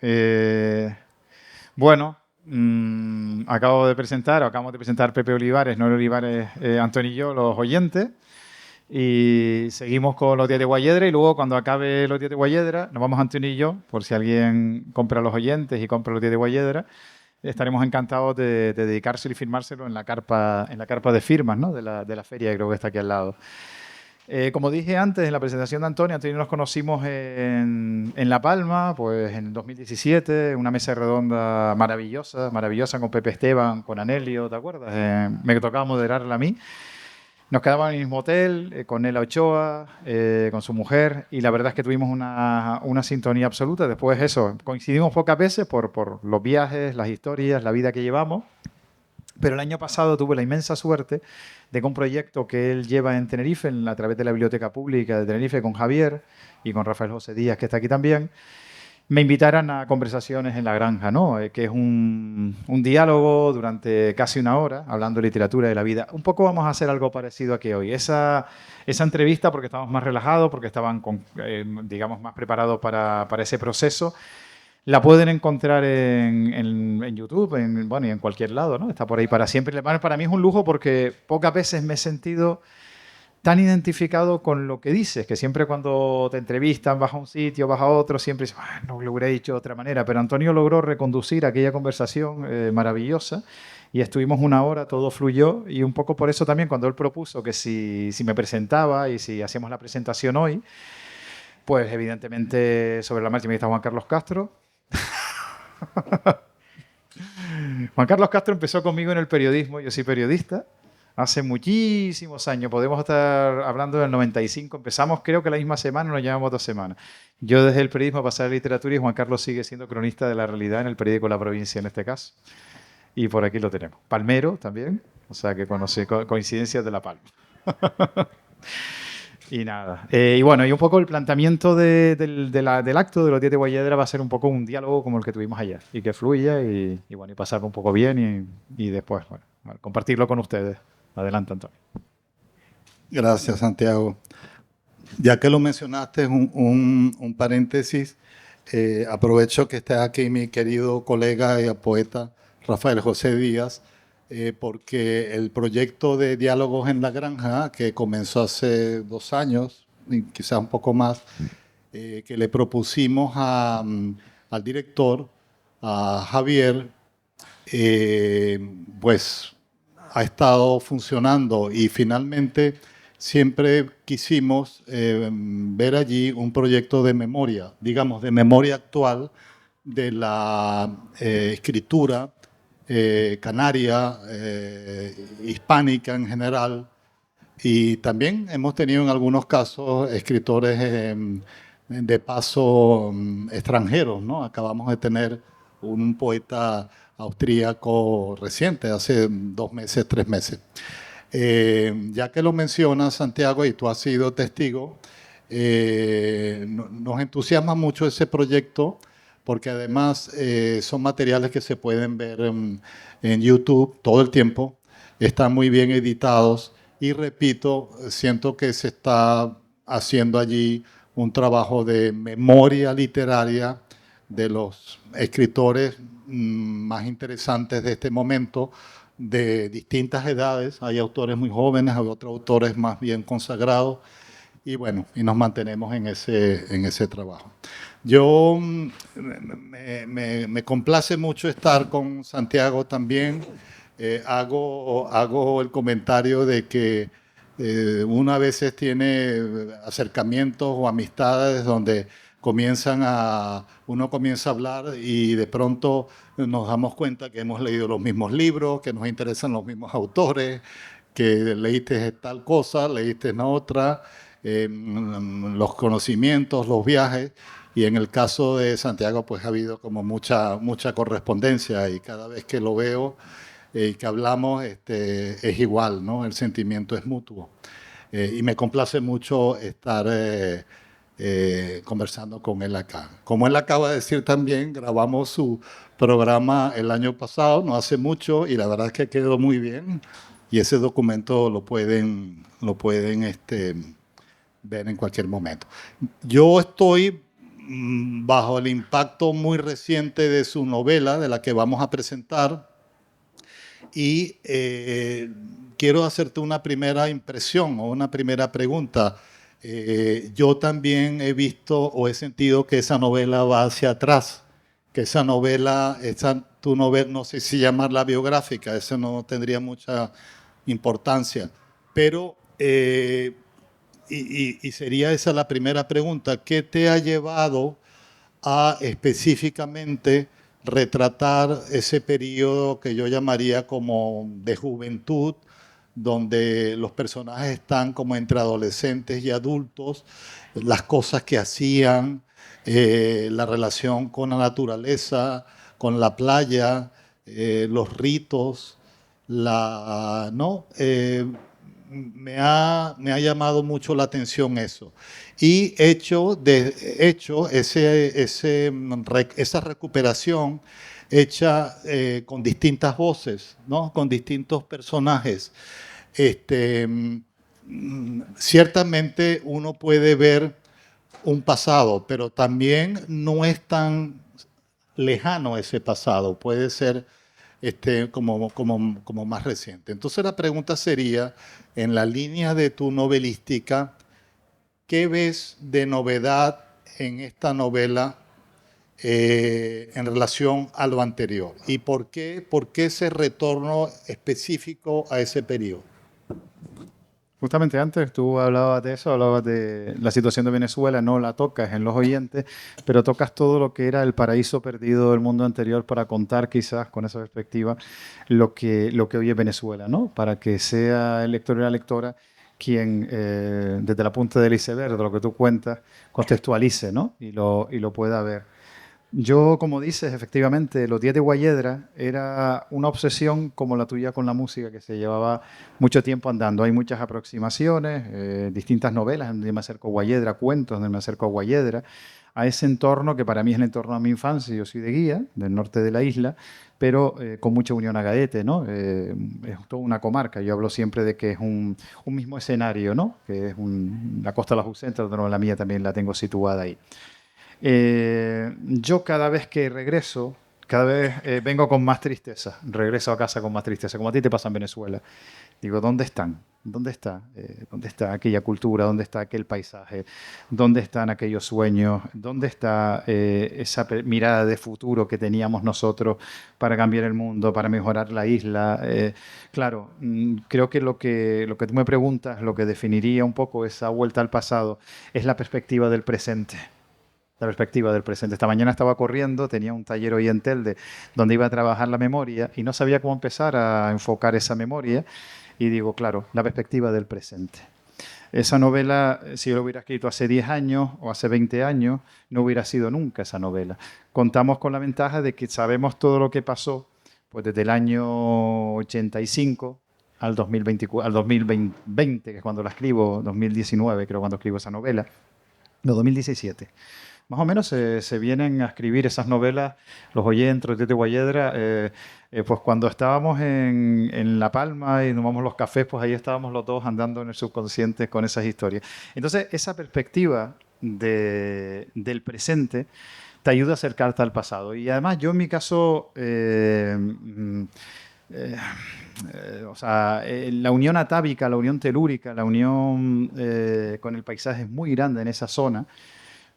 Eh, bueno, acabamos de presentar Pepe Olivares, Noel Olivares, Antonio y yo, los oyentes. Y seguimos con los días de Guayedra y luego cuando acabe los días de Guayedra nos vamos Antonio y yo, por si alguien compra los oyentes y compra los días de Guayedra, estaremos encantados de dedicárselo y firmárselo en la carpa de firmas, ¿no? De la feria que creo que está aquí al lado. Como dije antes en la presentación de Antonio, Antonio nos conocimos en La Palma, pues en 2017, una mesa redonda maravillosa, maravillosa con Pepe Esteban, con Anelio, ¿te acuerdas? Me tocaba moderarla a mí. Nos quedábamos en el mismo hotel, con Nela Ochoa, con su mujer, y la verdad es que tuvimos una sintonía absoluta. Después eso, coincidimos pocas veces por los viajes, las historias, la vida que llevamos, pero el año pasado tuve la inmensa suerte de que un proyecto que él lleva en Tenerife, a través de la Biblioteca Pública de Tenerife, con Javier y con Rafael José Díaz, que está aquí también, me invitaran a conversaciones en la granja, ¿no? Que es un diálogo durante casi una hora, hablando de literatura y de la vida. Un poco vamos a hacer algo parecido aquí hoy. Esa entrevista, porque estamos más relajados, porque estaban, digamos, más preparados para ese proceso, la pueden encontrar en YouTube, bueno, y en cualquier lado, ¿no? Está por ahí para siempre. Para mí es un lujo porque pocas veces me he sentido tan identificado con lo que dices, que siempre cuando te entrevistan, vas a un sitio, vas a otro, siempre dices, "Ah, no lo hubiera dicho de otra manera", pero Antonio logró reconducir aquella conversación maravillosa y estuvimos una hora, todo fluyó y un poco por eso también cuando él propuso que si me presentaba y si hacíamos la presentación hoy, pues evidentemente sobre la marcha me está Juan Carlos Castro. Juan Carlos Castro empezó conmigo en el periodismo, yo soy periodista, hace muchísimos años, podemos estar hablando del 95, empezamos creo que la misma semana, nos llevamos 2 semanas. Yo desde el periodismo pasé a la literatura y Juan Carlos sigue siendo cronista de la realidad en el periódico La Provincia en este caso. Y por aquí lo tenemos. Palmero también, o sea que conoce coincidencias de La Palma. Y nada. Y bueno, y un poco el planteamiento del acto de los 10 de Guayedra va a ser un poco un diálogo como el que tuvimos ayer. Y que fluya y bueno, y pasarlo un poco bien y después, bueno, compartirlo con ustedes. Adelante, Antonio. Gracias, Santiago. Ya que lo mencionaste, un paréntesis. Aprovecho que esté aquí mi querido colega y poeta Rafael José Díaz, porque el proyecto de Diálogos en la Granja, que comenzó hace 2 años, y quizás un poco más, que le propusimos al director, a Javier, eh, pues ha estado funcionando y finalmente siempre quisimos ver allí un proyecto de memoria, digamos, de memoria actual de la escritura canaria, hispánica en general. Y también hemos tenido en algunos casos escritores de paso extranjeros, ¿no? Acabamos de tener un poeta austríaco reciente, hace 2 meses, 3 meses. Ya que lo mencionas, Santiago, y tú has sido testigo, nos entusiasma mucho ese proyecto porque además son materiales que se pueden ver en YouTube todo el tiempo, están muy bien editados y repito, siento que se está haciendo allí un trabajo de memoria literaria de los escritores más interesantes de este momento, de distintas edades. Hay autores muy jóvenes, hay otros autores más bien consagrados. Y bueno, y nos mantenemos en ese trabajo. Yo me complace mucho estar con Santiago también. Hago el comentario de que uno a veces tiene acercamientos o amistades donde uno comienza a hablar y de pronto nos damos cuenta que hemos leído los mismos libros, que nos interesan los mismos autores, que leíste tal cosa, leíste la otra, los conocimientos, los viajes. Y en el caso de Santiago, pues ha habido como mucha correspondencia y cada vez que lo veo y que hablamos, es igual, ¿no? El sentimiento es mutuo. Y me complace mucho estar conversando con él acá. Como él acaba de decir también, grabamos su programa el año pasado, no hace mucho, y la verdad es que quedó muy bien. Y ese documento lo pueden ver en cualquier momento. Yo estoy bajo el impacto muy reciente de su novela, de la que vamos a presentar, y quiero hacerte una primera impresión o una primera pregunta. Yo también he visto o he sentido que esa novela va hacia atrás, que esa novela, tu novela, no sé si llamarla biográfica, eso no tendría mucha importancia, pero, y sería esa la primera pregunta, ¿qué te ha llevado a específicamente retratar ese periodo que yo llamaría como de juventud, donde los personajes están como entre adolescentes y adultos, las cosas que hacían, la relación con la naturaleza, con la playa, los ritos, ¿no? Me ha llamado mucho la atención eso. Y hecho esa recuperación hecha con distintas voces, ¿no? Con distintos personajes. Ciertamente uno puede ver un pasado, pero también no es tan lejano ese pasado, puede ser como más reciente. Entonces la pregunta sería, en la línea de tu novelística, ¿qué ves de novedad en esta novela en relación a lo anterior? ¿Y por qué ese retorno específico a ese periodo? Justamente antes tú hablabas de eso, hablabas de la situación de Venezuela, no la tocas en Los Oyentes, pero tocas todo lo que era el paraíso perdido del mundo anterior para contar quizás con esa perspectiva lo que hoy es Venezuela, ¿no? Para que sea el lector y la lectora quien desde la punta del iceberg de lo que tú cuentas contextualice, ¿no? Y lo pueda ver. Yo, como dices, efectivamente, Los Días de Guayedra era una obsesión como la tuya con la música que se llevaba mucho tiempo andando. Hay muchas aproximaciones, distintas novelas donde me acerco a Guayedra, cuentos donde me acerco a Guayedra, a ese entorno que para mí es el entorno de mi infancia. Yo soy de Guía, del norte de la isla, pero con mucha unión a Gaete, ¿no? Es toda una comarca. Yo hablo siempre de que es un mismo escenario, ¿no? Que es la costa de la Jucenta, donde la mía también la tengo situada ahí. Yo cada vez que regreso, cada vez vengo con más tristeza, regreso a casa con más tristeza, como a ti te pasa en Venezuela. Digo, ¿dónde están? ¿Dónde está? ¿Dónde está aquella cultura? ¿Dónde está aquel paisaje? ¿Dónde están aquellos sueños? ¿Dónde está esa mirada de futuro que teníamos nosotros para cambiar el mundo, para mejorar la isla? Claro, creo que lo que tú me preguntas, lo que definiría un poco esa vuelta al pasado, es la perspectiva del presente. La perspectiva del presente. Esta mañana estaba corriendo, tenía un taller hoy en Telde donde iba a trabajar la memoria y no sabía cómo empezar a enfocar esa memoria. Y digo, claro, la perspectiva del presente. Esa novela, si yo lo hubiera escrito hace 10 años o hace 20 años, no hubiera sido nunca esa novela. Contamos con la ventaja de que sabemos todo lo que pasó pues desde el año 85 al 2024, al 2020, que es cuando la escribo, 2019 creo cuando escribo esa novela, no, 2017. Más o menos se vienen a escribir esas novelas, Los Oyentes, de Guayedra, pues cuando estábamos en La Palma y nos vamos los cafés, pues ahí estábamos los dos andando en el subconsciente con esas historias. Entonces, esa perspectiva del presente te ayuda a acercarte al pasado. Y además, yo en mi caso, o sea, la unión atávica, la unión telúrica, la unión con el paisaje es muy grande en esa zona.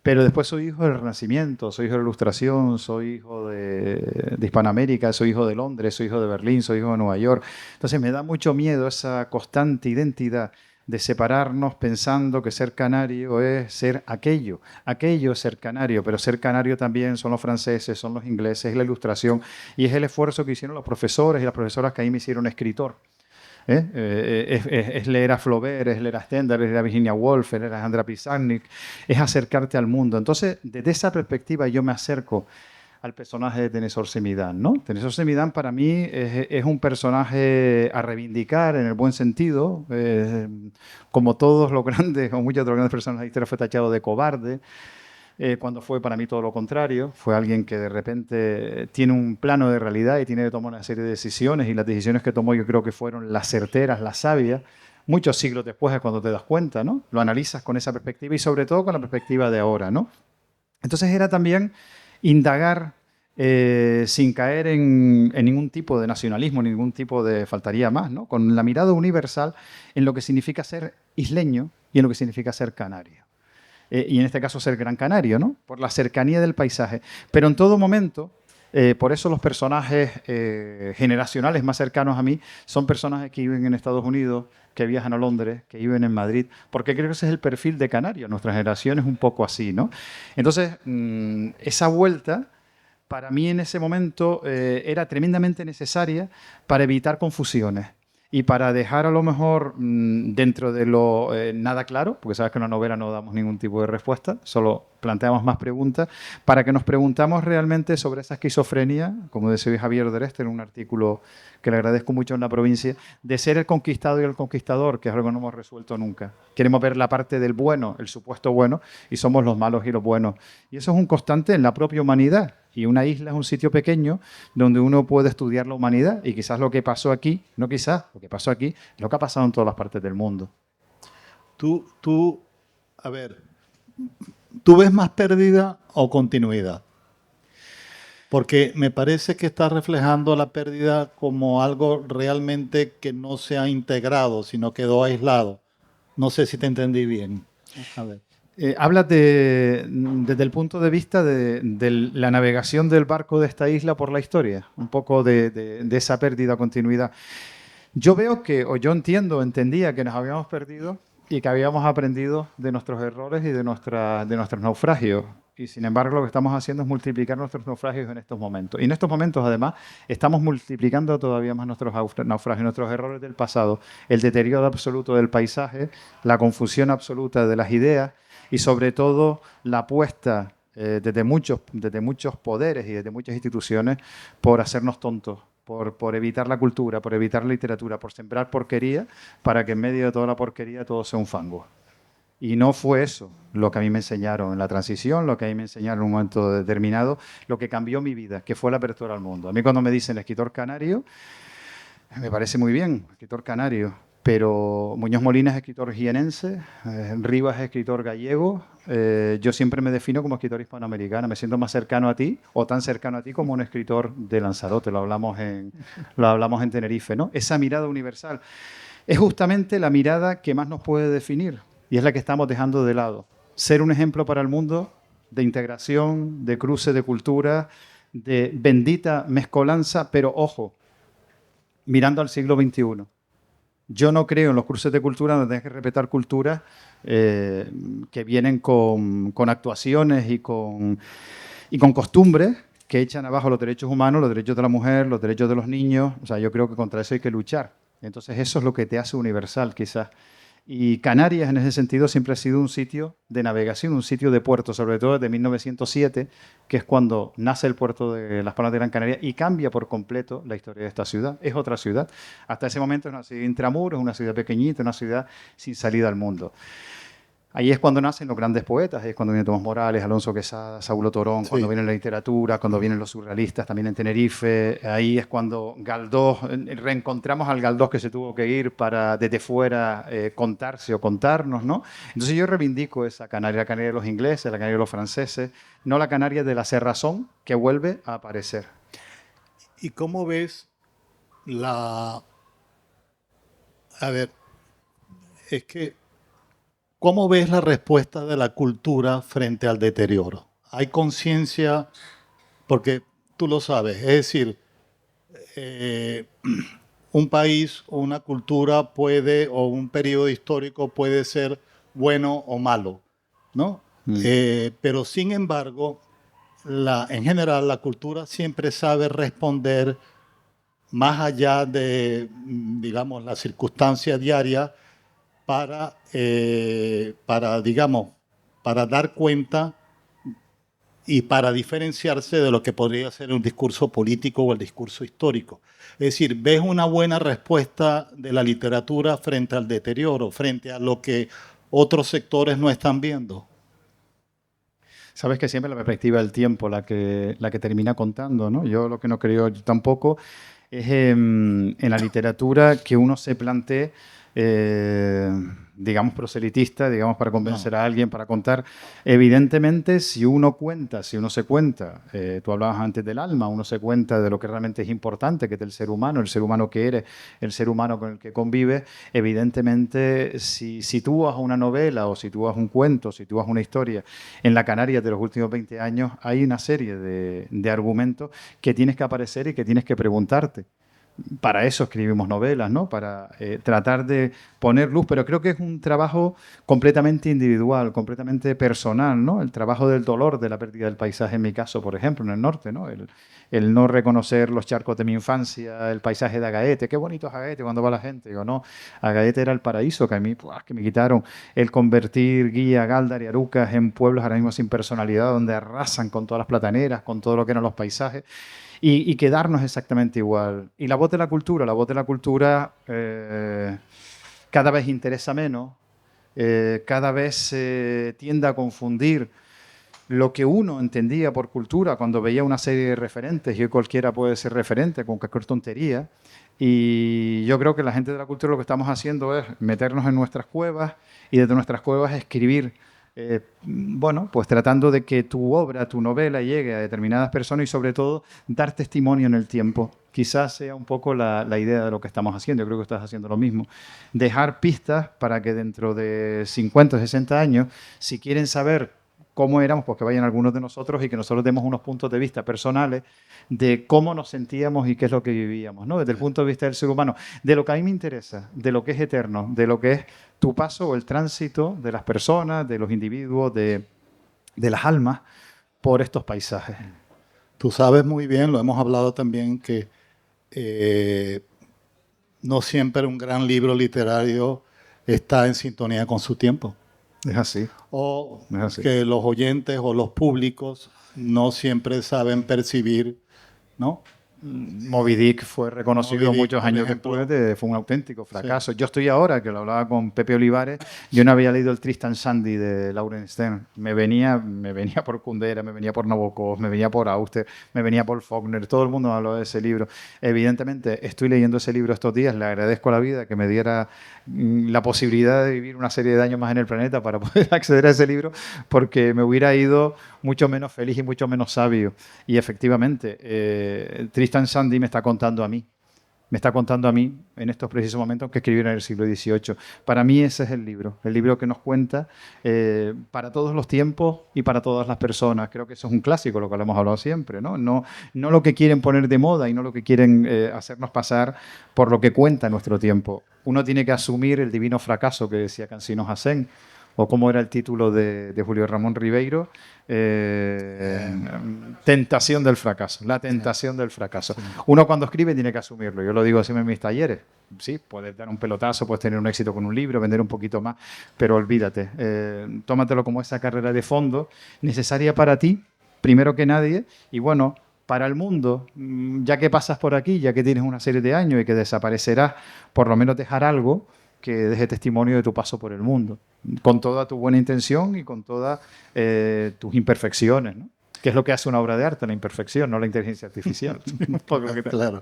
Pero después soy hijo del Renacimiento, soy hijo de la Ilustración, soy hijo de Hispanoamérica, soy hijo de Londres, soy hijo de Berlín, soy hijo de Nueva York. Entonces me da mucho miedo esa constante identidad de separarnos pensando que ser canario es ser aquello es ser canario, pero ser canario también son los franceses, son los ingleses, es la Ilustración y es el esfuerzo que hicieron los profesores y las profesoras que ahí me hicieron escritor. Es leer a Flaubert, es leer a Stendhal, es leer a Virginia Woolf, es leer a Alejandra Pizarnik, es acercarte al mundo. Entonces, desde esa perspectiva yo me acerco al personaje de Tenésor Semidán, ¿no? Tenésor Semidán para mí es un personaje a reivindicar en el buen sentido, como todos los grandes, o muchos de los grandes personajes de la historia fue tachado de cobarde, cuando fue para mí todo lo contrario. Fue alguien que de repente tiene un plano de realidad y tiene que tomar una serie de decisiones y las decisiones que tomó yo creo que fueron las certeras, las sabias. Muchos siglos después es cuando te das cuenta, ¿no? Lo analizas con esa perspectiva y sobre todo con la perspectiva de ahora, ¿no? Entonces era también indagar sin caer en ningún tipo de nacionalismo, ningún tipo de, faltaría más, ¿no? Con la mirada universal en lo que significa ser isleño y en lo que significa ser canario. Y en este caso ser gran canario, ¿no? Por la cercanía del paisaje. Pero en todo momento, por eso los personajes generacionales más cercanos a mí son personajes que viven en Estados Unidos, que viajan a Londres, que viven en Madrid, porque creo que ese es el perfil de canario. Nuestra generación es un poco así, ¿no? Entonces, esa vuelta para mí en ese momento era tremendamente necesaria para evitar confusiones y para dejar a lo mejor dentro de lo nada claro, porque sabes que en una novela no damos ningún tipo de respuesta, solo planteamos más preguntas, para que nos preguntamos realmente sobre esa esquizofrenia, como decía Javier Dereste en un artículo que le agradezco mucho en La Provincia, de ser el conquistado y el conquistador, que es algo que no hemos resuelto nunca. Queremos ver la parte del bueno, el supuesto bueno, y somos los malos y los buenos. Y eso es un constante en la propia humanidad. Y una isla es un sitio pequeño donde uno puede estudiar la humanidad. Y quizás lo que pasó aquí, no quizás, lo que pasó aquí, es lo que ha pasado en todas las partes del mundo. A ver, ¿tú ves más pérdida o continuidad? Porque me parece que está reflejando la pérdida como algo realmente que no se ha integrado, sino quedó aislado. No sé si te entendí bien. A ver. Hablas desde el punto de vista de la navegación del barco de esta isla por la historia, un poco de esa pérdida, continuidad. Yo veo que, o yo entiendo, entendía que nos habíamos perdido y que habíamos aprendido de nuestros errores y de nuestros naufragios. Y sin embargo, lo que estamos haciendo es multiplicar nuestros naufragios en estos momentos. Y en estos momentos, además, estamos multiplicando todavía más nuestros naufragios, nuestros errores del pasado, el deterioro absoluto del paisaje, la confusión absoluta de las ideas y, sobre todo, la apuesta desde muchos poderes y desde muchas instituciones por hacernos tontos, por evitar la cultura, por evitar la literatura, por sembrar porquería para que en medio de toda la porquería todo sea un fango. Y no fue eso lo que a mí me enseñaron en la transición, lo que a mí me enseñaron en un momento determinado, lo que cambió mi vida, que fue la apertura al mundo. A mí cuando me dicen escritor canario, me parece muy bien, escritor canario, pero Muñoz Molina es escritor jienense, Rivas es escritor gallego, yo siempre me defino como escritor hispanoamericano, me siento más cercano a ti o tan cercano a ti como un escritor de Lanzarote, lo hablamos en Tenerife, ¿no? Esa mirada universal es justamente la mirada que más nos puede definir y es la que estamos dejando de lado. Ser un ejemplo para el mundo de integración, de cruce de cultura, de bendita mezcolanza, pero ojo, mirando al siglo XXI. Yo no creo en los cursos de cultura donde tengas que respetar culturas que vienen con actuaciones y con costumbres que echan abajo los derechos humanos, los derechos de la mujer, los derechos de los niños. O sea, yo creo que contra eso hay que luchar. Entonces eso es lo que te hace universal, quizás. Y Canarias, en ese sentido, siempre ha sido un sitio de navegación, un sitio de puerto, sobre todo desde 1907, que es cuando nace el puerto de Las Palmas de Gran Canaria y cambia por completo la historia de esta ciudad. Es otra ciudad. Hasta ese momento es una ciudad intramuros, una ciudad pequeñita, una ciudad sin salida al mundo. Ahí es cuando nacen los grandes poetas, ahí es cuando viene Tomás Morales, Alonso Quesada, Saulo Torón, Sí. cuando viene la literatura, cuando vienen los surrealistas también en Tenerife. Ahí es cuando Galdós, reencontramos al Galdós que se tuvo que ir para desde fuera contarse o contarnos, ¿no? Entonces yo reivindico esa Canaria, la Canaria de los ingleses, la Canaria de los franceses, no la Canaria de la cerrazón que vuelve a aparecer. ¿Y cómo ves la... A ver, es que ¿cómo ves la respuesta de la cultura frente al deterioro? ¿Hay conciencia? Porque tú lo sabes, es decir, eh, un país o una cultura puede, o un periodo histórico puede ser bueno o malo, ¿no? Pero sin embargo, en general la cultura siempre sabe responder más allá de, digamos, la circunstancia diaria digamos, para dar cuenta y para diferenciarse de lo que podría ser un discurso político o el discurso histórico. Es decir, ¿ves una buena respuesta de la literatura frente al deterioro, frente a lo que otros sectores no están viendo? Sabes que siempre la perspectiva del tiempo la que termina contando, ¿no? Yo lo que no creo yo tampoco es en la literatura que uno se plantee digamos, proselitista, digamos, para convencer a alguien, para contar. Evidentemente, si uno se cuenta, tú hablabas antes del alma, uno se cuenta de lo que realmente es importante, que es el ser humano que eres, el ser humano con el que convives. Evidentemente, si tú vas a una novela o si tú vas a un cuento, si tú vas a una historia en la Canarias de los últimos 20 años, hay una serie de argumentos que tienes que aparecer y que tienes que preguntarte. Para eso escribimos novelas, ¿no? Para tratar de poner luz, pero creo que es un trabajo completamente individual, completamente personal, ¿no? El trabajo del dolor de la pérdida del paisaje, en mi caso, por ejemplo, en el norte, ¿no? El no reconocer los charcos de mi infancia, el paisaje de Agaete, qué bonito es Agaete cuando va la gente, digo, no, Agaete era el paraíso que a mí, ¡buah!, que me quitaron, el convertir Guía, Gáldar y Arucas en pueblos ahora mismo sin personalidad, donde arrasan con todas las plataneras, con todo lo que eran los paisajes, y quedarnos exactamente igual. Y la voz de la cultura cada vez interesa menos, cada vez se tiende a confundir lo que uno entendía por cultura cuando veía una serie de referentes, y hoy cualquiera puede ser referente con cualquier tontería. Y yo creo que la gente de la cultura lo que estamos haciendo es meternos en nuestras cuevas y desde nuestras cuevas escribir, bueno, pues tratando de que tu obra, tu novela llegue a determinadas personas y sobre todo dar testimonio en el tiempo. Quizás sea un poco la idea de lo que estamos haciendo. Yo creo que estás haciendo lo mismo. Dejar pistas para que dentro de 50 o 60 años, si quieren saber cómo éramos, pues que vayan algunos de nosotros y que nosotros demos unos puntos de vista personales de cómo nos sentíamos y qué es lo que vivíamos, ¿no? Desde el punto de vista del ser humano, de lo que a mí me interesa, de lo que es eterno, de lo que es tu paso o el tránsito de las personas, de los individuos, de las almas por estos paisajes. Tú sabes muy bien, lo hemos hablado también, que eh, no siempre un gran libro literario está en sintonía con su tiempo. Es así. O Es así. que los oyentes o los públicos no siempre saben percibir, ¿no? Moby Dick fue reconocido Moby Dick, muchos por años ejemplo. después, fue un auténtico fracaso. Sí. Yo estoy ahora, que lo hablaba con Pepe Olivares, yo no había leído el Tristan Shandy de Lauren Stern. Me venía por Kundera, me venía por Nabokov, me venía por Auster, me venía por Faulkner, todo el mundo habló de ese libro. Evidentemente, estoy leyendo ese libro estos días, le agradezco a la vida que me diera la posibilidad de vivir una serie de años más en el planeta para poder acceder a ese libro, porque me hubiera ido mucho menos feliz y mucho menos sabio. Y efectivamente, Tristan Shandy me está contando a mí en estos precisos momentos que escribieron en el siglo XVIII. Para mí ese es el libro que nos cuenta para todos los tiempos y para todas las personas. Creo que eso es un clásico, lo que hemos hablado siempre, ¿no? No lo que quieren poner de moda y no lo que quieren hacernos pasar por lo que cuenta nuestro tiempo. Uno tiene que asumir el divino fracaso que decía Cansino Hassen, o cómo era el título de Julio Ramón Ribeiro, Tentación del fracaso, la tentación del fracaso. Uno cuando escribe tiene que asumirlo, yo lo digo siempre en mis talleres. Sí, puedes dar un pelotazo, puedes tener un éxito con un libro, vender un poquito más, pero olvídate, tómatelo como esa carrera de fondo necesaria para ti, primero que nadie, y bueno, para el mundo, ya que pasas por aquí, ya que tienes una serie de años y que desaparecerás, por lo menos dejar algo que deje testimonio de tu paso por el mundo, con toda tu buena intención y con todas tus imperfecciones, ¿no? Que es lo que hace una obra de arte, la imperfección, no la inteligencia artificial. Claro.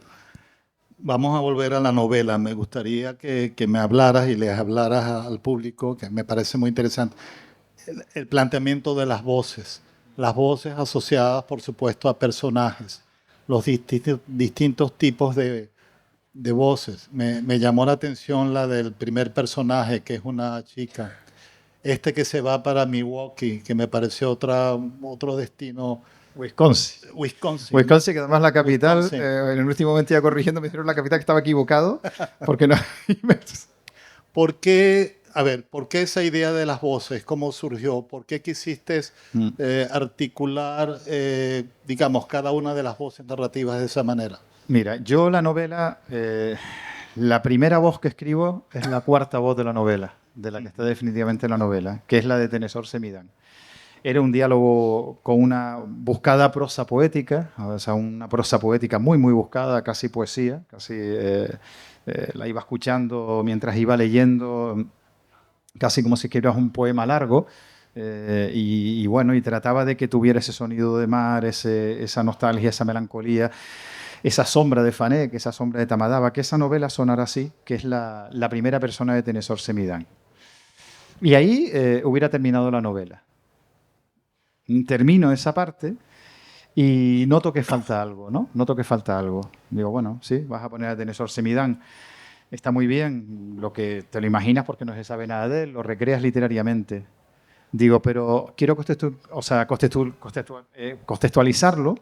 Vamos a volver a la novela. Me gustaría que me hablaras y les hablaras al público, que me parece muy interesante, el planteamiento de las voces. Las voces asociadas, por supuesto, a personajes, los distintos tipos de voces. Me llamó la atención la del primer personaje, que es una chica. Este que se va para Milwaukee, que me pareció otro destino. Wisconsin. Wisconsin. Wisconsin, que además la capital, Wisconsin. en el último momento ya corrigiendo, me dijeron la capital que estaba equivocado, porque no... ¿Por qué, a ver, por qué esa idea de las voces? ¿Cómo surgió? ¿Por qué quisiste articular, digamos, cada una de las voces narrativas de esa manera? Mira, yo la novela, la primera voz que escribo es la cuarta voz de la novela, de la que está definitivamente en la novela, que es la de Tennesor Semidán. Era un diálogo con una buscada prosa poética, o sea, una prosa poética muy, muy buscada, casi poesía, casi la iba escuchando mientras iba leyendo, casi como si escribieras un poema largo. Bueno, y trataba de que tuviera ese sonido de mar, esa nostalgia, esa melancolía. esa sombra de Fanek, esa sombra de Tamadaba, que esa novela sonara así, que es la primera persona de Tennesor Semidán. Y ahí hubiera terminado la novela. Termino esa parte y noto que falta algo, ¿no? Noto que falta algo. Digo, bueno, sí, vas a poner a Tennesor Semidán. Está muy bien, lo que te lo imaginas porque no se sabe nada de él, lo recreas literariamente. Digo, pero quiero contextualizarlo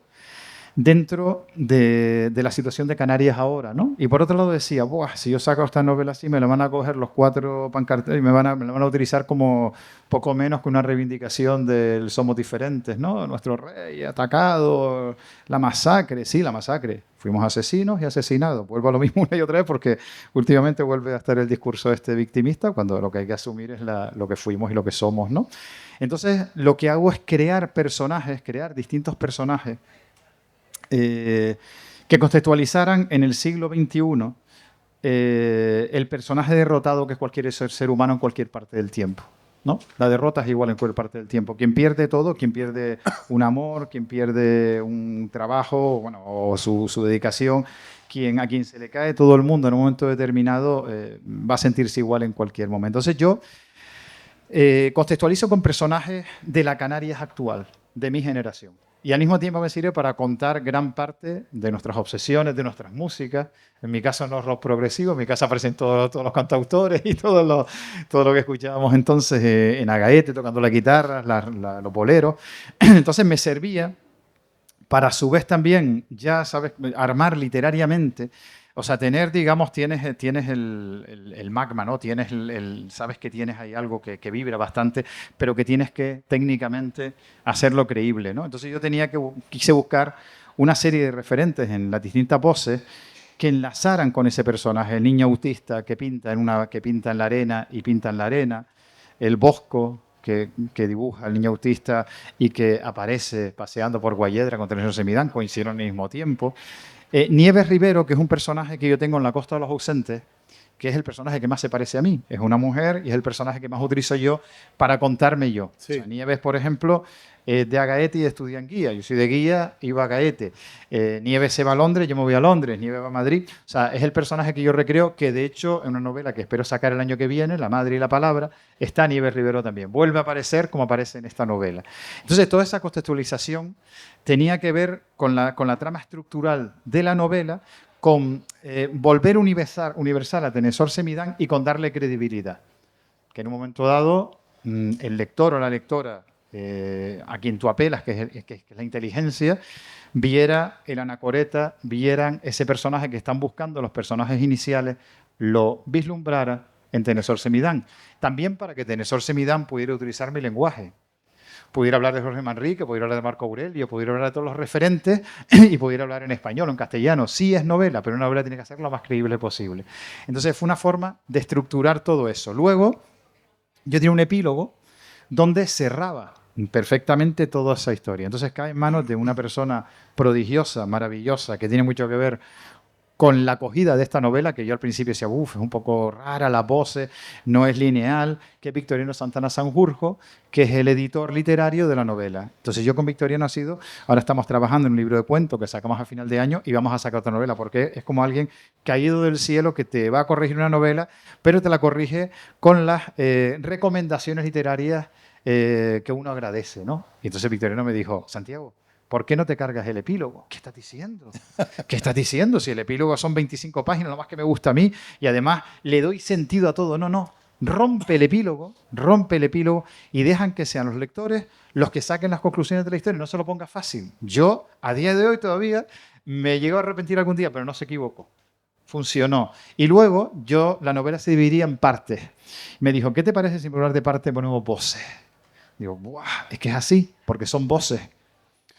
dentro de la situación de Canarias ahora, ¿no? Y por otro lado decía, buah, si yo saco esta novela así, me la van a coger los 4 pancarteros y me la van a utilizar como poco menos que una reivindicación del somos diferentes, ¿no? Nuestro rey atacado, la masacre, sí, la masacre. Fuimos asesinos y asesinados. Vuelvo a lo mismo una y otra vez porque últimamente vuelve a estar el discurso este victimista cuando lo que hay que asumir es lo que fuimos y lo que somos, ¿no? Entonces, lo que hago es crear personajes, crear distintos personajes que contextualizaran en el siglo XXI el personaje derrotado que es cualquier ser humano en cualquier parte del tiempo, ¿no? La derrota es igual en cualquier parte del tiempo. Quien pierde todo, quien pierde un amor, quien pierde un trabajo, bueno, o su dedicación, a quien se le cae todo el mundo en un momento determinado va a sentirse igual en cualquier momento. Entonces yo contextualizo con personajes de la Canarias actual, de mi generación. Y al mismo tiempo me sirve para contar gran parte de nuestras obsesiones, de nuestras músicas. En mi caso no es rock progresivo, en mi casa aparecen todos los cantautores y todo lo que escuchábamos entonces en Agaete, tocando la guitarra, los boleros. Entonces me servía para a su vez también, ya sabes, armar literariamente. O sea, digamos, tienes el magma, ¿no? Sabes que tienes ahí algo que vibra bastante, pero que tienes que técnicamente hacerlo creíble, ¿no? Entonces yo quise buscar una serie de referentes en las distintas voces que enlazaran con ese personaje, el niño autista que pinta en la arena y pinta en la arena, el Bosco que dibuja el niño autista y que aparece paseando por Guayedra con Tennesor Semidán, coincidieron al mismo tiempo. Nieves Rivero, que es un personaje que yo tengo en La Costa de los Ausentes, que es el personaje que más se parece a mí. Es una mujer y es el personaje que más utilizo yo para contarme yo. Sí. O sea, Nieves, por ejemplo, de Agaete y estudia en Guía. Yo soy de Guía, iba a Agaete. Nieves se va a Londres, yo me voy a Londres. Nieves va a Madrid. O sea, es el personaje que yo recreo, que de hecho, en una novela que espero sacar el año que viene, La Madre y la Palabra, está Nieves Rivero también. Vuelve a aparecer como aparece en esta novela. Entonces, toda esa contextualización tenía que ver con la trama estructural de la novela, con volver universal a Tennesor Semidán y con darle credibilidad. Que en un momento dado, el lector o la lectora a quien tú apelas, que es la inteligencia, viera el anacoreta, vieran ese personaje que están buscando, los personajes iniciales, lo vislumbrara en Tennesor Semidán. También para que Tennesor Semidán pudiera utilizar mi lenguaje. Pudiera hablar de Jorge Manrique, pudiera hablar de Marco Aurelio, pudiera hablar de todos los referentes y pudiera hablar en español o en castellano. Sí es novela, pero una novela tiene que ser lo más creíble posible. Entonces fue una forma de estructurar todo eso. Luego yo tenía un epílogo donde cerraba perfectamente toda esa historia. Entonces cae en manos de una persona prodigiosa, maravillosa, que tiene mucho que ver con la acogida de esta novela, que yo al principio decía, es un poco rara, las voces, no es lineal, que es Victoriano Santana Sanjurjo, que es el editor literario de la novela. Entonces yo con Victoriano ahora estamos trabajando en un libro de cuentos que sacamos a final de año y vamos a sacar otra novela, porque es como alguien caído del cielo que te va a corregir una novela, pero te la corrige con las recomendaciones literarias que uno agradece, ¿no? Y entonces Victoriano me dijo, Santiago, ¿por qué no te cargas el epílogo? ¿Qué estás diciendo? ¿Qué estás diciendo? Si el epílogo son 25 páginas, lo más que me gusta a mí, y además le doy sentido a todo. No. Rompe el epílogo y dejan que sean los lectores los que saquen las conclusiones de la historia. No se lo ponga fácil. Yo, a día de hoy todavía, me llego a arrepentir algún día, pero no se equivocó. Funcionó. Y luego la novela se dividía en partes. Me dijo, ¿qué te parece si en lugar de parte ponemos voces? Digo, ¡buah! Es que es así, porque son voces.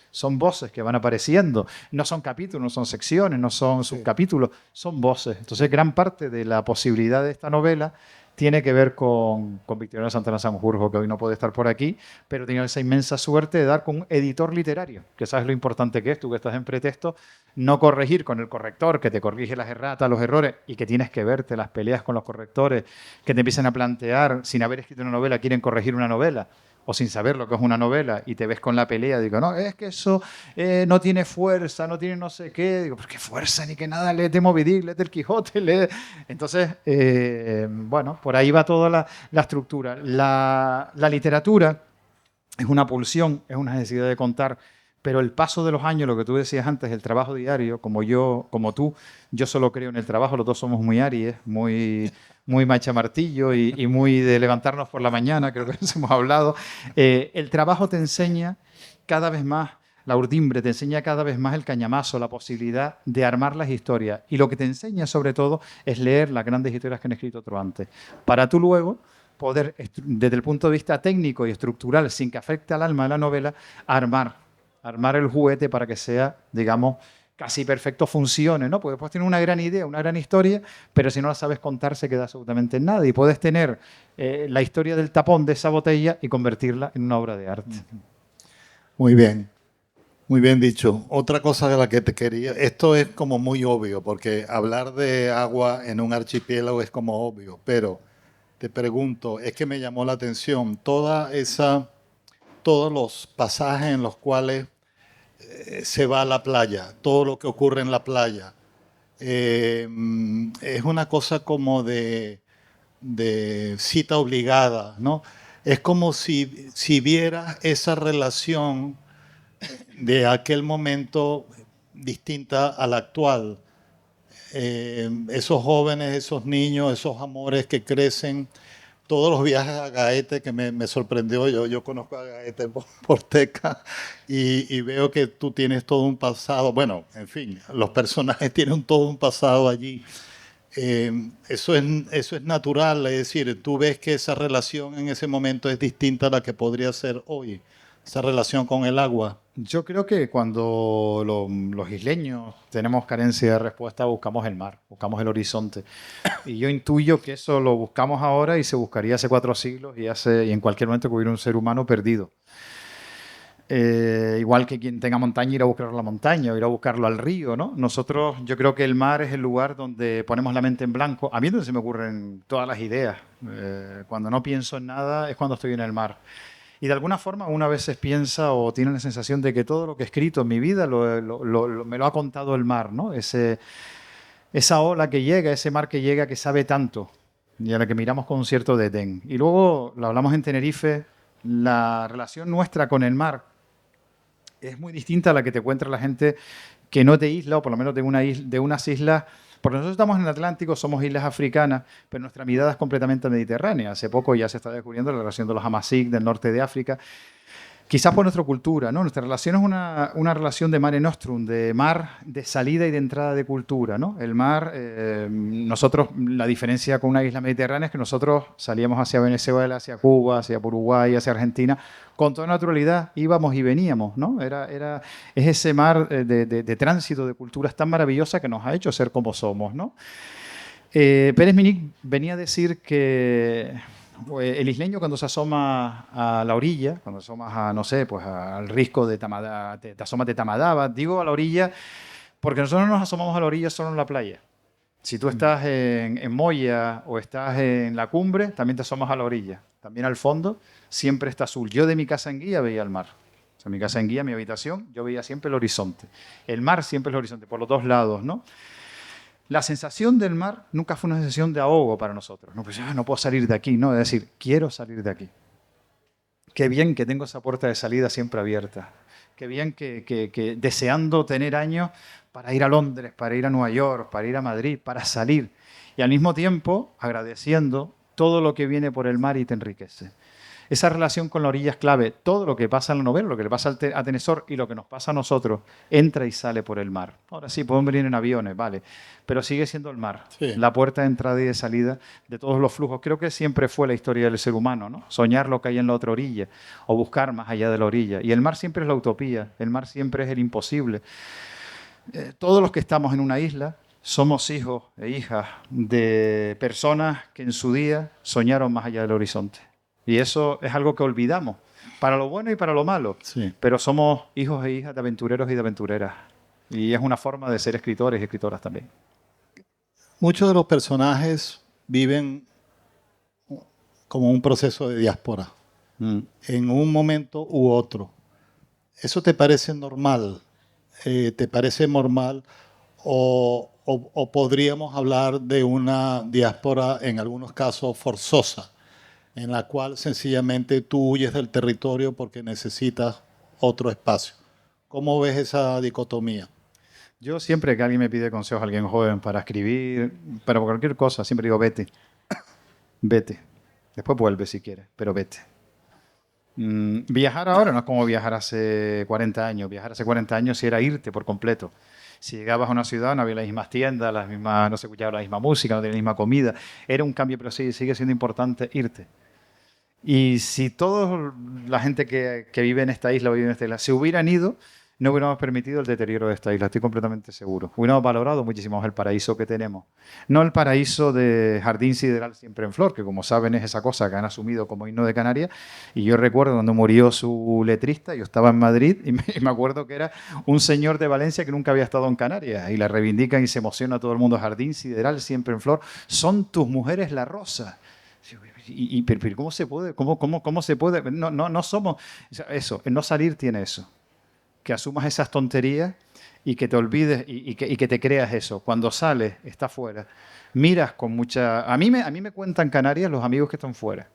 Son voces que van apareciendo. No son capítulos, no son secciones, no son subcapítulos, son voces. Entonces, gran parte de la posibilidad de esta novela tiene que ver con Victoriano Santana Sanjurjo, que hoy no puede estar por aquí, pero tenía esa inmensa suerte de dar con un editor literario, que sabes lo importante que es, tú que estás en pretexto, no corregir con el corrector, que te corrige las erratas, los errores, y que tienes que verte las peleas con los correctores, que te empiezan a plantear, sin haber escrito una novela, quieren corregir una novela. o sin saber lo que es una novela y te ves con la pelea, digo, no, es que eso no tiene fuerza, no tiene no sé qué. Digo, pero qué fuerza ni que nada, léete Moby Dick, léete el Quijote, lee. Entonces, bueno, por ahí va toda la estructura. La literatura es una pulsión, es una necesidad de contar, pero el paso de los años, lo que tú decías antes, el trabajo diario, como yo, como tú, yo solo creo en el trabajo, los dos somos muy Aries, muy machamartillo y muy de levantarnos por la mañana, creo que eso hemos hablado. El trabajo te enseña cada vez más la urdimbre, te enseña cada vez más el cañamazo, la posibilidad de armar las historias. Y lo que te enseña, sobre todo, es leer las grandes historias que han escrito otros antes. Para tú luego poder, desde el punto de vista técnico y estructural, sin que afecte al alma de la novela, armar el juguete para que sea, digamos, casi perfecto, funcione, ¿no? Porque puedes tener una gran idea, una gran historia, pero si no la sabes contar se queda absolutamente en nada. Y puedes tener la historia del tapón de esa botella y convertirla en una obra de arte. Muy bien dicho. Otra cosa de la que te quería, esto es como muy obvio, porque hablar de agua en un archipiélago es como obvio, pero te pregunto, es que me llamó la atención todos los pasajes en los cuales se va a la playa, todo lo que ocurre en la playa. Es una cosa como de cita obligada, ¿no? Es como si vieras esa relación de aquel momento distinta a la actual. Esos jóvenes, esos niños, esos amores que crecen, todos los viajes a Gaete que me sorprendió, yo conozco a Gaete por Teca y veo que tú tienes todo un pasado, bueno, en fin, los personajes tienen todo un pasado allí. Eso es natural, es decir, tú ves que esa relación en ese momento es distinta a la que podría ser hoy, esa relación con el agua. Yo creo que cuando los isleños tenemos carencia de respuesta, buscamos el mar, buscamos el horizonte. Y yo intuyo que eso lo buscamos ahora y se buscaría hace 4 siglos y en cualquier momento que hubiera un ser humano perdido. Igual que quien tenga montaña, ir a buscar la montaña o ir a buscarlo al río, ¿no? Nosotros, yo creo que el mar es el lugar donde ponemos la mente en blanco. A mí es donde se me ocurren todas las ideas. Cuando no pienso en nada es cuando estoy en el mar. Y de alguna forma una veces piensa o tiene la sensación de que todo lo que he escrito en mi vida me lo ha contado el mar, ¿no? Esa ola que llega, ese mar que llega que sabe tanto y a la que miramos con un cierto desdén. Y luego, lo hablamos en Tenerife, la relación nuestra con el mar es muy distinta a la que te cuenta la gente que no es de isla, o por lo menos de unas islas, porque nosotros estamos en el Atlántico, somos islas africanas, pero nuestra mirada es completamente mediterránea. Hace poco ya se está descubriendo la relación de los Amazigh del norte de África, quizás por nuestra cultura, ¿no? Nuestra relación es una relación de mare nostrum, de mar de salida y de entrada de cultura, ¿no? El mar, nosotros, la diferencia con una isla mediterránea es que nosotros salíamos hacia Venezuela, hacia Cuba, hacia Uruguay, hacia Argentina, con toda naturalidad íbamos y veníamos, ¿no? Es ese mar de tránsito de culturas tan maravillosa que nos ha hecho ser como somos, ¿no? Pérez Minic venía a decir que el isleño cuando se asoma a la orilla, cuando asomas a, no sé, pues al risco de Tamadaba, te asomas de Tamadaba, digo a la orilla, porque nosotros no nos asomamos a la orilla solo en la playa. Si tú estás en Moya o estás en la cumbre, también te asomas a la orilla. También al fondo siempre está azul. Yo de mi casa en Guía veía el mar. O sea, mi casa en Guía, mi habitación, yo veía siempre el horizonte. El mar siempre es el horizonte, por los dos lados, ¿no? La sensación del mar nunca fue una sensación de ahogo para nosotros. No, pues, no puedo salir de aquí, no, es decir, quiero salir de aquí. Qué bien que tengo esa puerta de salida siempre abierta. Qué bien que deseando tener años para ir a Londres, para ir a Nueva York, para ir a Madrid, para salir. Y al mismo tiempo agradeciendo todo lo que viene por el mar y te enriquece. Esa relación con la orilla es clave. Todo lo que pasa en la novela, lo que le pasa a Tennesor y lo que nos pasa a nosotros, entra y sale por el mar. Ahora sí, podemos venir en aviones, vale, pero sigue siendo el mar, sí, la puerta de entrada y de salida de todos los flujos. Creo que siempre fue la historia del ser humano, ¿no? Soñar lo que hay en la otra orilla o buscar más allá de la orilla. Y el mar siempre es la utopía, el mar siempre es el imposible. Todos los que estamos en una isla somos hijos e hijas de personas que en su día soñaron más allá del horizonte. Y eso es algo que olvidamos, para lo bueno y para lo malo. Sí. Pero somos hijos e hijas de aventureros y de aventureras. Y es una forma de ser escritores y escritoras también. Muchos de los personajes viven como un proceso de diáspora. en un momento u otro. ¿Eso te parece normal? ¿Te parece normal? ¿O podríamos hablar de una diáspora, en algunos casos, forzosa, en la cual sencillamente tú huyes del territorio porque necesitas otro espacio? ¿Cómo ves esa dicotomía? Yo siempre que alguien me pide consejos, alguien joven para escribir, para cualquier cosa, siempre digo, vete, vete. Después vuelve si quieres, pero vete. Viajar ahora no es como viajar hace 40 años. Viajar hace 40 años sí era irte por completo. Si llegabas a una ciudad no había las mismas tiendas, las mismas, no se escuchaba la misma música, no tenía la misma comida. Era un cambio, pero sí, sigue siendo importante irte. Y si toda la gente que vive en esta isla o vive en esta isla se hubieran ido, no hubiéramos permitido el deterioro de esta isla, estoy completamente seguro. Hubiéramos valorado muchísimo más el paraíso que tenemos. No el paraíso de Jardín Sideral Siempre en Flor, que como saben es esa cosa que han asumido como himno de Canarias. Y yo recuerdo cuando murió su letrista, yo estaba en Madrid y me acuerdo que era un señor de Valencia que nunca había estado en Canarias. Y la reivindican y se emociona todo el mundo. Jardín Sideral Siempre en Flor, son tus mujeres la rosa. Pero ¿cómo se puede? ¿Cómo se puede? No somos... Eso, el no salir tiene eso. Que asumas esas tonterías y que te olvides y que te creas eso. Cuando sales, estás fuera, miras con mucha... A mí me cuentan Canarias los amigos que están fuera.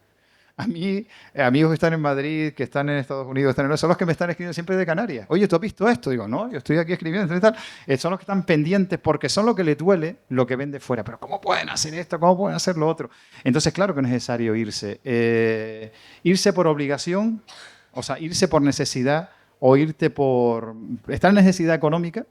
A mí, amigos que están en Madrid, que están en Estados Unidos, son los que me están escribiendo siempre de Canarias. Oye, ¿tú has visto esto? Digo, no, yo estoy aquí escribiendo y tal. Son los que están pendientes porque son los que les duele lo que ven de fuera. Pero ¿cómo pueden hacer esto? ¿Cómo pueden hacer lo otro? Entonces, claro que es necesario irse. Irse por obligación, o sea, irse por necesidad o irte por... Está en necesidad económica.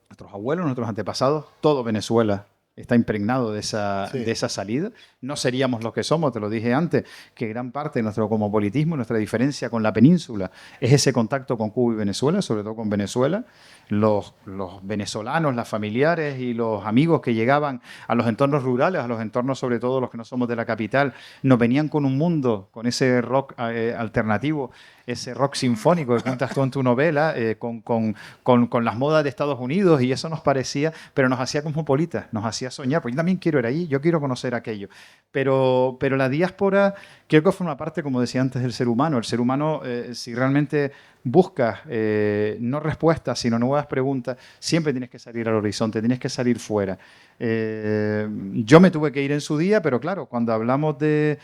Nuestros abuelos, nuestros antepasados, todo Venezuela está impregnado de esa salida. No seríamos los que somos, te lo dije antes, que gran parte de nuestro cosmopolitismo, nuestra diferencia con la península, es ese contacto con Cuba y Venezuela, sobre todo con Venezuela. Los venezolanos, las familiares y los amigos que llegaban a los entornos rurales, a los entornos sobre todo los que no somos de la capital, nos venían con un mundo, con ese rock alternativo, ese rock sinfónico que cuentas tú en tu novela, con las modas de Estados Unidos, y eso nos parecía, pero nos hacía cosmopolitas, nos hacía soñar, porque yo también quiero ir allí, yo quiero conocer aquello. Pero la diáspora creo que forma parte, como decía antes, del ser humano. El ser humano, si realmente buscas no respuestas, sino nuevas preguntas, siempre tienes que salir al horizonte, tienes que salir fuera. Yo me tuve que ir en su día, pero claro, cuando hablamos de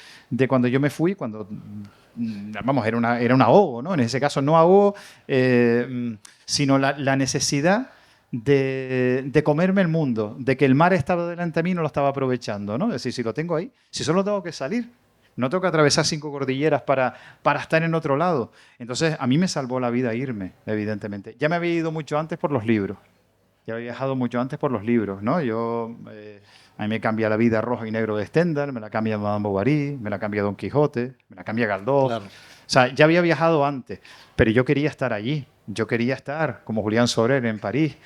cuando yo me fui, vamos, era un ahogo, ¿no? En ese caso no ahogo, sino la necesidad de comerme el mundo, de que el mar estaba delante de mí y no lo estaba aprovechando, ¿no? Es decir, si lo tengo ahí, si solo tengo que salir, no tengo que atravesar 5 cordilleras para estar en otro lado. Entonces, a mí me salvó la vida irme, evidentemente. Ya me había ido mucho antes por los libros. Ya había viajado mucho antes por los libros, ¿no? A mí me cambia la vida Rojo y Negro de Stendhal, me la cambia Madame Bovary, me la cambia Don Quijote, me la cambia Galdós. Claro. O sea, ya había viajado antes, pero yo quería estar allí. Yo quería estar como Julián Soler en París.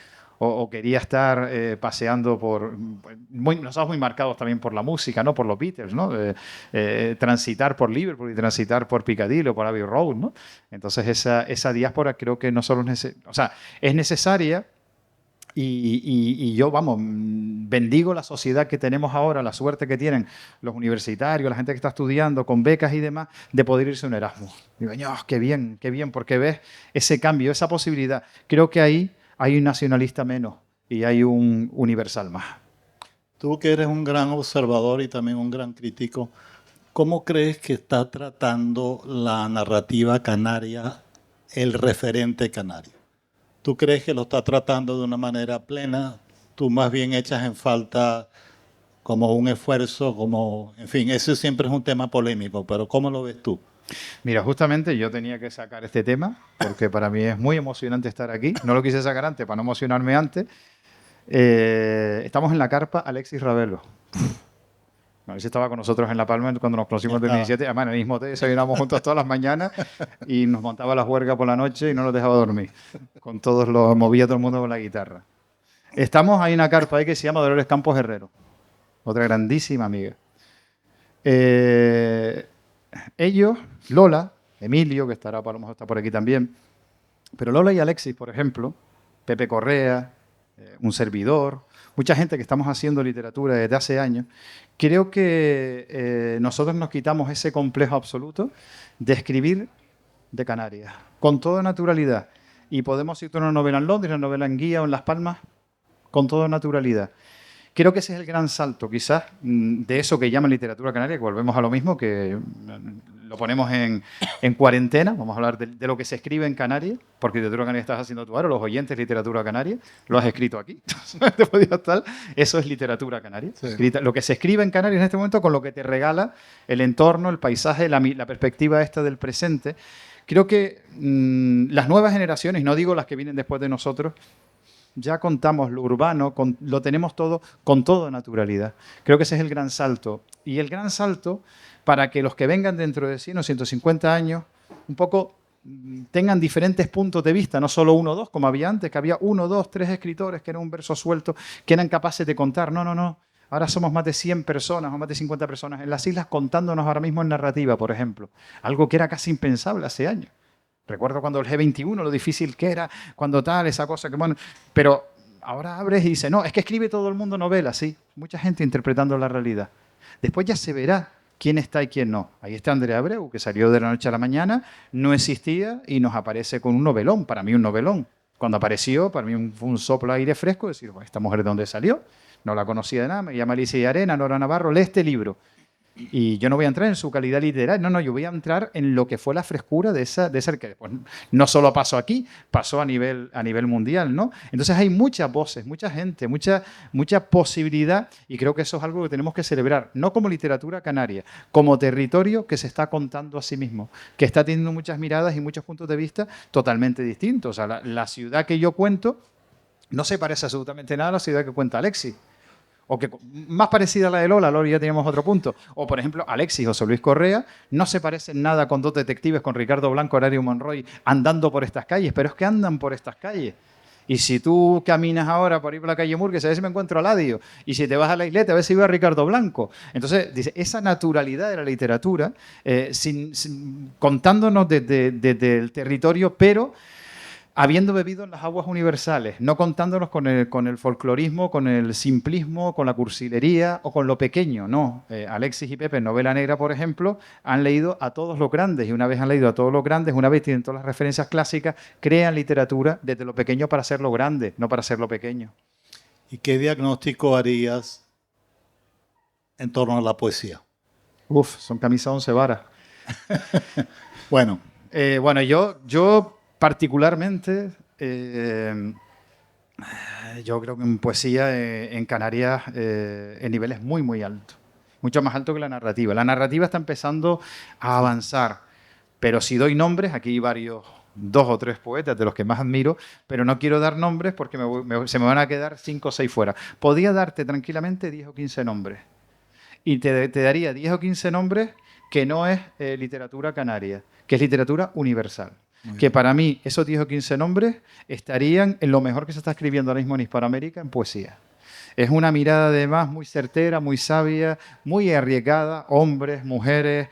O quería estar paseando por... Nos estamos muy marcados también por la música, ¿no? Por los Beatles, ¿no? Transitar por Liverpool y transitar por Piccadilly o por Abbey Road, ¿no? Entonces esa diáspora creo que no solo es necesaria, y yo, vamos, bendigo la sociedad que tenemos ahora, la suerte que tienen los universitarios, la gente que está estudiando con becas y demás, de poder irse a un Erasmus. Digo, qué bien, porque ves ese cambio, esa posibilidad. Creo que ahí hay un nacionalista menos y hay un universal más. Tú que eres un gran observador y también un gran crítico, ¿cómo crees que está tratando la narrativa canaria el referente canario? ¿Tú crees que lo está tratando de una manera plena? ¿Tú más bien echas en falta como un esfuerzo, en fin, eso siempre es un tema polémico, pero ¿cómo lo ves tú? Mira, justamente yo tenía que sacar este tema porque para mí es muy emocionante estar aquí. No lo quise sacar antes para no emocionarme antes. Estamos en la carpa Alexis Ravelo. Alexis estaba con nosotros en La Palma cuando nos conocimos en 2017. Además, en el mismo hotel desayunábamos juntos todas las mañanas y nos montaba la juerga por la noche y no nos dejaba dormir. Movía todo el mundo con la guitarra. Estamos ahí en una carpa ahí que se llama Dolores Campos Herrero. Otra grandísima amiga. Ellos, Lola, Emilio, que estará, a lo mejor está por aquí también, pero Lola y Alexis, por ejemplo, Pepe Correa, un servidor, mucha gente que estamos haciendo literatura desde hace años, creo que nosotros nos quitamos ese complejo absoluto de escribir de Canarias, con toda naturalidad. Y podemos citar una novela en Londres, una novela en Guía o en Las Palmas, con toda naturalidad. Creo que ese es el gran salto, quizás, de eso que llaman literatura canaria, que volvemos a lo mismo, que lo ponemos en cuarentena. Vamos a hablar de lo que se escribe en Canarias, porque literatura canaria estás haciendo tú ahora, los oyentes, literatura canaria, lo has escrito aquí. Eso es literatura canaria. Sí. Lo que se escribe en Canarias en este momento con lo que te regala el entorno, el paisaje, la perspectiva esta del presente. Creo que las nuevas generaciones, no digo las que vienen después de nosotros, ya contamos lo urbano, lo tenemos todo con toda naturalidad. Creo que ese es el gran salto. Y el gran salto para que los que vengan dentro de 100 o 150 años un poco tengan diferentes puntos de vista, no solo uno o dos, como había antes, que había 1, 2, 3 escritores que era un verso suelto, que eran capaces de contar. No, no, no. Ahora somos más de 100 personas o más de 50 personas en las islas contándonos ahora mismo en narrativa, por ejemplo. Algo que era casi impensable hace años. Recuerdo cuando el G21, lo difícil que era, cuando tal, esa cosa que bueno. Pero ahora abres y dices, no, es que escribe todo el mundo novelas, sí. Mucha gente interpretando la realidad. Después ya se verá quién está y quién no. Ahí está Andrea Abreu, que salió de la noche a la mañana, no existía y nos aparece con un novelón, para mí un novelón. Cuando apareció, para mí fue un soplo de aire fresco, decir, bueno, ¿esta mujer de dónde salió? No la conocía de nada, me llama Alicia y Arena, Nora Navarro, lee este libro. Y yo no voy a entrar en su calidad literaria, no, yo voy a entrar en lo que fue la frescura de esa que después no solo pasó aquí, pasó a nivel mundial, ¿no? Entonces hay muchas voces, mucha gente, mucha posibilidad, y creo que eso es algo que tenemos que celebrar, no como literatura canaria, como territorio que se está contando a sí mismo, que está teniendo muchas miradas y muchos puntos de vista totalmente distintos. O sea, la ciudad que yo cuento no se parece absolutamente nada a la ciudad que cuenta Alexis. O que más parecida a la de Lola ya teníamos otro punto. O, por ejemplo, Alexis José Luis Correa no se parecen nada con dos detectives, con Ricardo Blanco, Horario Monroy, andando por estas calles, pero es que andan por estas calles. Y si tú caminas ahora por ir por la calle Murgues, a ver si me encuentro a Ladio. Y si te vas a la isleta, a ver si veo a Ricardo Blanco. Entonces, dice, esa naturalidad de la literatura, contándonos desde el territorio, pero habiendo bebido en las aguas universales, no contándonos con el folclorismo, con el simplismo, con la cursilería o con lo pequeño, no. Alexis y Pepe, en Novela Negra, por ejemplo, han leído a todos los grandes, y una vez han leído a todos los grandes, una vez tienen todas las referencias clásicas, crean literatura desde lo pequeño para hacerlo grande, no para hacerlo pequeño. ¿Y qué diagnóstico harías en torno a la poesía? Son camisa 11 varas. Bueno, yo particularmente, yo creo que en poesía en Canarias el nivel es muy, muy alto. Mucho más alto que la narrativa. La narrativa está empezando a avanzar, pero si doy nombres, aquí hay varios, 2 o 3 poetas de los que más admiro, pero no quiero dar nombres porque se me van a quedar 5 o 6 fuera. Podía darte tranquilamente 10 o 15 nombres. Y te daría 10 o 15 nombres que no es literatura canaria, que es literatura universal. Que para mí esos 10 o 15 nombres estarían en lo mejor que se está escribiendo ahora mismo en Hispanoamérica en poesía. Es una mirada además muy certera, muy sabia, muy arriesgada. Hombres, mujeres,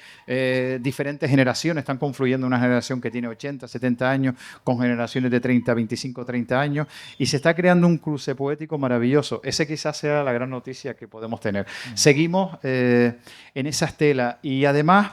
diferentes generaciones están confluyendo en una generación que tiene 80, 70 años con generaciones de 30, 25, 30 años y se está creando un cruce poético maravilloso. Ese quizás sea la gran noticia que podemos tener. Seguimos en esa estela y además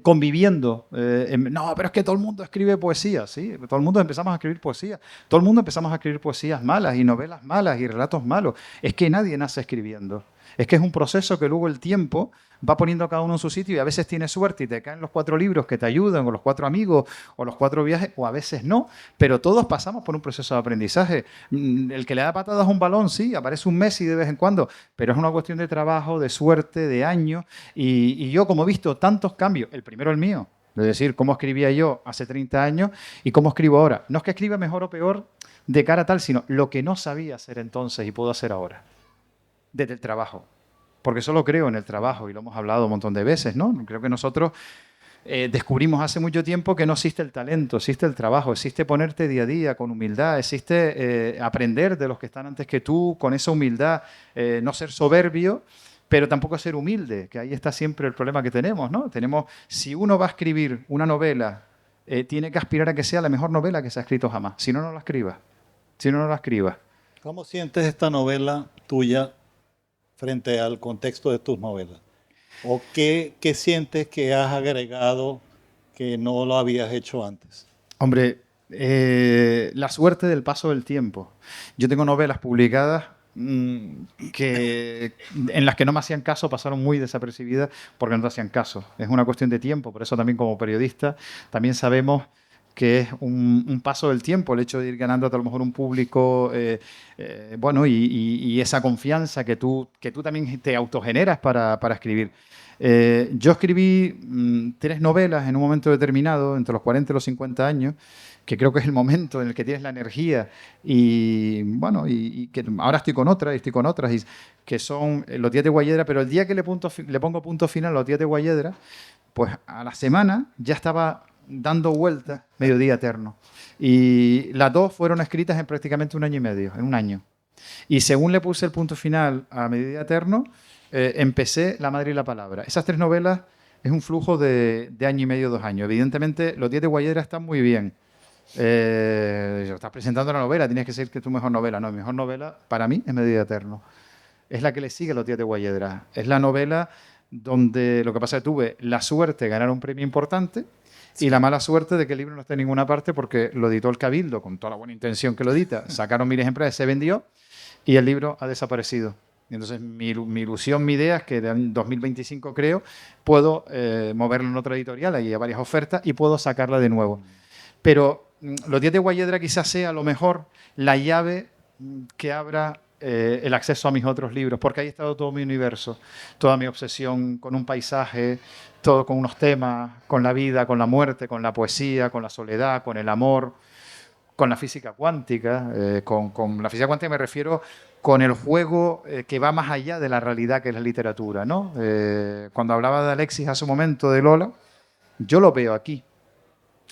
conviviendo. No, pero es que todo el mundo escribe poesía, ¿sí? Todo el mundo empezamos a escribir poesía. Todo el mundo empezamos a escribir poesías malas y novelas malas y relatos malos. Es que nadie nace escribiendo. Es que es un proceso que luego el tiempo va poniendo a cada uno en su sitio y a veces tienes suerte y te caen los 4 libros que te ayudan, o los 4 amigos, o los 4 viajes, o a veces no. Pero todos pasamos por un proceso de aprendizaje. El que le da patadas a un balón, sí, aparece un Messi de vez en cuando, pero es una cuestión de trabajo, de suerte, de años. Y yo, como he visto tantos cambios, el primero el mío, es decir, cómo escribía yo hace 30 años y cómo escribo ahora. No es que escriba mejor o peor de cara a tal, sino lo que no sabía hacer entonces y puedo hacer ahora, desde el trabajo. Porque solo creo en el trabajo y lo hemos hablado un montón de veces, ¿no? Creo que nosotros descubrimos hace mucho tiempo que no existe el talento, existe el trabajo, existe ponerte día a día con humildad, existe aprender de los que están antes que tú con esa humildad, no ser soberbio, pero tampoco ser humilde, que ahí está siempre el problema que tenemos, ¿no? Si uno va a escribir una novela, tiene que aspirar a que sea la mejor novela que se ha escrito jamás. Si no, no la escriba. Si no, no la escriba. ¿Cómo sientes esta novela tuya frente al contexto de tus novelas? ¿O qué sientes que has agregado que no lo habías hecho antes? Hombre, la suerte del paso del tiempo. Yo tengo novelas publicadas en las que no me hacían caso, pasaron muy desapercibidas porque no te hacían caso. Es una cuestión de tiempo, por eso también como periodista también sabemos que es un paso del tiempo, el hecho de ir ganando a lo mejor un público, bueno, y esa confianza que tú también te autogeneras para escribir. Yo escribí 3 novelas en un momento determinado, entre los 40 y los 50 años, que creo que es el momento en el que tienes la energía y, bueno, y que ahora estoy con otras, y que son Los días de Guayedra, pero el día que le pongo punto final a Los días de Guayedra, pues a la semana ya estaba dando vueltas Mediodía Eterno. Y las 2 fueron escritas en prácticamente 1 año y medio, en 1 año. Y según le puse el punto final a Mediodía Eterno, empecé La madre y la palabra. Esas 3 novelas es un flujo de año y medio, 2 años. Evidentemente, Los días de Guayedra están muy bien. Estás presentando la novela, tienes que decir que es tu mejor novela. No, mi mejor novela para mí es Mediodía Eterno. Es la que le sigue a Los días de Guayedra. Es la novela donde lo que pasa es que tuve la suerte de ganar un premio importante y la mala suerte de que el libro no está en ninguna parte porque lo editó el Cabildo con toda la buena intención que lo edita. Sacaron 1000 ejemplares, se vendió y el libro ha desaparecido. Entonces, mi ilusión, mi idea es que en 2025, creo, puedo moverlo en otra editorial, hay varias ofertas y puedo sacarla de nuevo. Pero Los días de Guayedra quizás sea a lo mejor la llave que abra el acceso a mis otros libros, porque ahí ha estado todo mi universo, toda mi obsesión con un paisaje, todo con unos temas, con la vida, con la muerte, con la poesía, con la soledad, con el amor, con la física cuántica. Con la física cuántica me refiero con el juego que va más allá de la realidad que es la literatura, ¿no? Cuando hablaba de Alexis hace un momento, de Lola, yo lo veo aquí.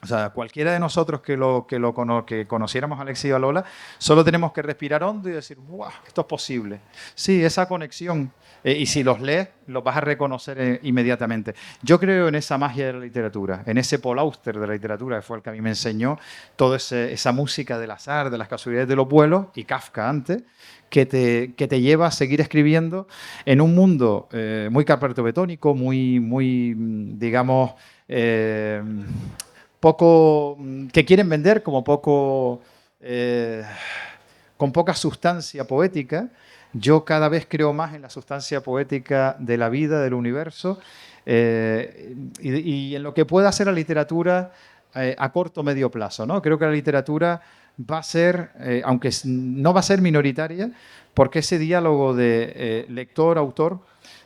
O sea, cualquiera de nosotros que conociéramos a Alexis y a Lola, solo tenemos que respirar hondo y decir, ¡guau! Esto es posible. Sí, esa conexión. Y si los lees, los vas a reconocer inmediatamente. Yo creo en esa magia de la literatura, en ese Paul Auster de la literatura, que fue el que a mí me enseñó toda esa música del azar, de las casualidades de los vuelos, y Kafka antes, que te lleva a seguir escribiendo en un mundo muy carpetobetónico, muy digamos... poco que quieren vender como poco con poca sustancia poética. Yo cada vez creo más en la sustancia poética de la vida, del universo, y en lo que pueda hacer la literatura a corto o medio plazo, ¿no? Creo que la literatura va a ser, aunque no va a ser minoritaria, porque ese diálogo de lector-autor,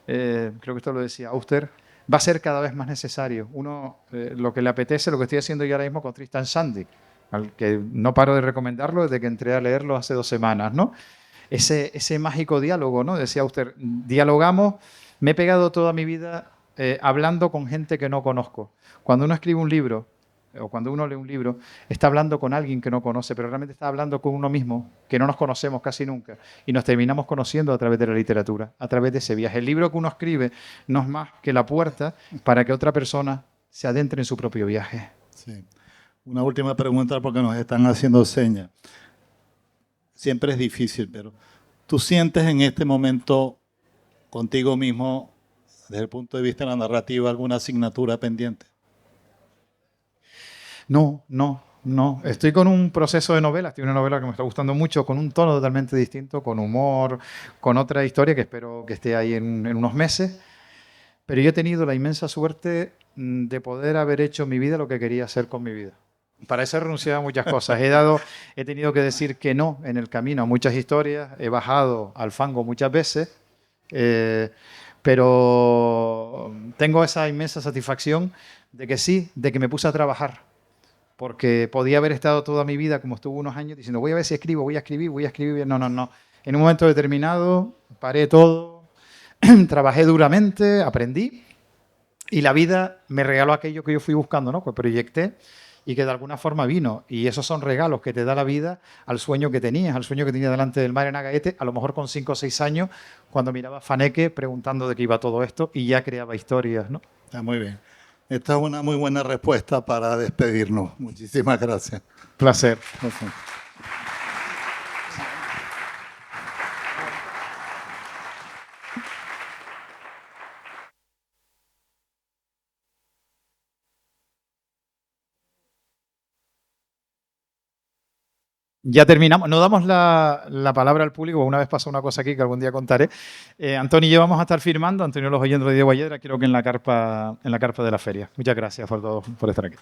creo que esto lo decía Auster, va a ser cada vez más necesario. Uno, lo que le apetece, lo que estoy haciendo yo ahora mismo con Tristan Shandy, al que no paro de recomendarlo desde que entré a leerlo hace 2 semanas, ¿no? Ese mágico diálogo, ¿no? Decía usted, dialogamos, me he pegado toda mi vida hablando con gente que no conozco. Cuando uno escribe un libro, o cuando uno lee un libro, está hablando con alguien que no conoce, pero realmente está hablando con uno mismo, que no nos conocemos casi nunca, y nos terminamos conociendo a través de la literatura, a través de ese viaje. El libro que uno escribe no es más que la puerta para que otra persona se adentre en su propio viaje. Sí. Una última pregunta porque nos están haciendo señas. Siempre es difícil, pero ¿tú sientes en este momento contigo mismo, desde el punto de vista de la narrativa, alguna asignatura pendiente? No. Estoy con un proceso de novela, estoy en una novela que me está gustando mucho, con un tono totalmente distinto, con humor, con otra historia que espero que esté ahí en unos meses. Pero yo he tenido la inmensa suerte de poder haber hecho en mi vida lo que quería hacer con mi vida. Para eso he renunciado a muchas cosas. He tenido que decir que no en el camino a muchas historias, he bajado al fango muchas veces, pero tengo esa inmensa satisfacción de que sí, de que me puse a trabajar. Porque podía haber estado toda mi vida, como estuve unos años, diciendo voy a ver si escribo, voy a escribir. No. En un momento determinado paré todo, trabajé duramente, aprendí y la vida me regaló aquello que yo fui buscando, ¿no? Pues proyecté y que de alguna forma vino. Y esos son regalos que te da la vida al sueño que tenías, al sueño que tenía delante del mar en Agaete, a lo mejor con 5 o 6 años, cuando miraba a Faneke preguntando de qué iba todo esto y ya creaba historias, ¿no? Está muy bien. Esta es una muy buena respuesta para despedirnos. Muchísimas gracias. Placer. Ya terminamos. No damos la palabra al público. Una vez pasó una cosa aquí que algún día contaré. Antonio y yo vamos a estar firmando. Antonio Los Oyentes de Guayedra, creo que en la carpa de la feria. Muchas gracias por estar aquí.